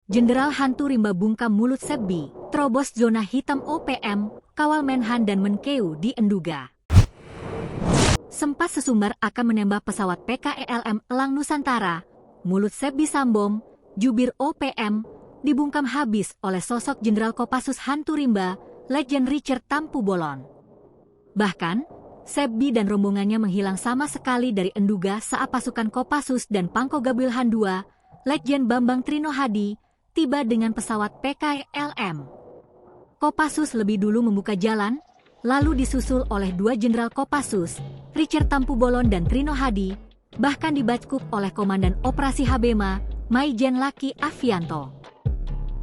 Jenderal Hantu Rimba bungkam mulut Sebbi, terobos zona hitam OPM, kawal Menhan dan Menkeu di Enduga. Sempat sesumbar akan menembak pesawat PKELM Elang Nusantara, mulut Sebbi Sambom, jubir OPM, dibungkam habis oleh sosok Jenderal Kopassus Hantu Rimba, Legend Richard Tampu Bolon. Bahkan, Sebbi dan rombongannya menghilang sama sekali dari Enduga saat pasukan Kopassus dan Pangkogabilhan II, Legend Bambang Trino Hadi, tiba dengan pesawat PKLM. Kopassus lebih dulu membuka jalan, lalu disusul oleh dua Jenderal Kopassus, Richard Tampu Bolon dan Trino Hadi, bahkan dibackup oleh Komandan Operasi Habema, Maijen Laki Avianto.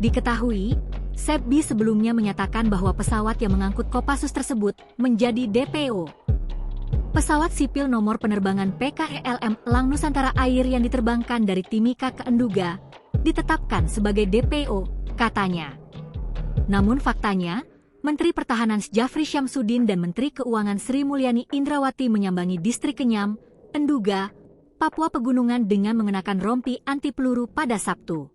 Diketahui, Sebbi sebelumnya menyatakan bahwa pesawat yang mengangkut Kopassus tersebut menjadi DPO. Pesawat sipil nomor penerbangan PKELM Elang Nusantara Air yang diterbangkan dari Timika ke Enduga, ditetapkan sebagai DPO, katanya. Namun faktanya, Menteri Pertahanan Djafri Syamsuddin dan Menteri Keuangan Sri Mulyani Indrawati menyambangi distrik Kenyam, Enduga, Papua Pegunungan dengan mengenakan rompi anti peluru pada Sabtu.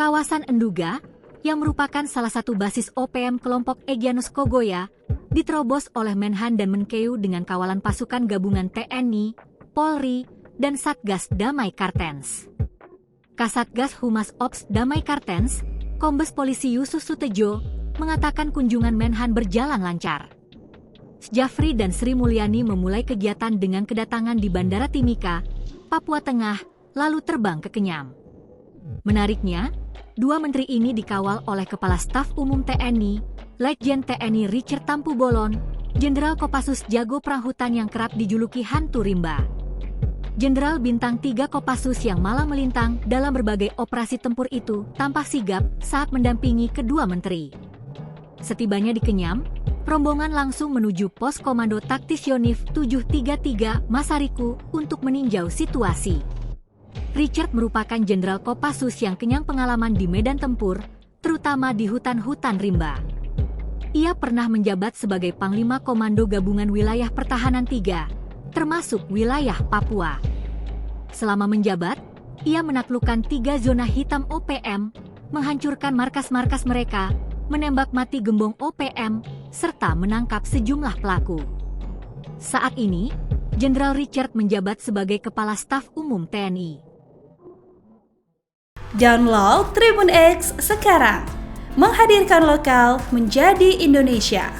Kawasan Enduga, yang merupakan salah satu basis OPM kelompok Egyanus Kogoya, diterobos oleh Menhan dan Menkeu dengan kawalan pasukan gabungan TNI, Polri, dan Satgas Damai Kartens. Kasatgas Humas Ops Damai Kartens, Kombes Polisi Yusuf Sutejo, mengatakan kunjungan Menhan berjalan lancar. Djafri dan Sri Mulyani memulai kegiatan dengan kedatangan di Bandara Timika, Papua Tengah, lalu terbang ke Kenyam. Menariknya, dua menteri ini dikawal oleh Kepala Staf Umum TNI, Legend TNI Richard Tampu Bolon, Jenderal Kopassus jago perang hutan yang kerap dijuluki Hantu Rimba. Jenderal Bintang 3 Kopassus yang malang melintang dalam berbagai operasi tempur itu tampak sigap saat mendampingi kedua menteri. Setibanya di Kenyam, rombongan langsung menuju pos komando taktis Yonif 733 Masariku untuk meninjau situasi. Richard merupakan Jenderal Kopassus yang kenyang pengalaman di medan tempur, terutama di hutan-hutan rimba. Ia pernah menjabat sebagai Panglima Komando Gabungan Wilayah Pertahanan 3, termasuk wilayah Papua. Selama menjabat, ia menaklukkan 3 zona hitam OPM, menghancurkan markas-markas mereka, menembak mati gembong OPM, serta menangkap sejumlah pelaku. Saat ini, Jenderal Richard menjabat sebagai Kepala Staf Umum TNI. Download Tribun X sekarang, menghadirkan lokal menjadi Indonesia.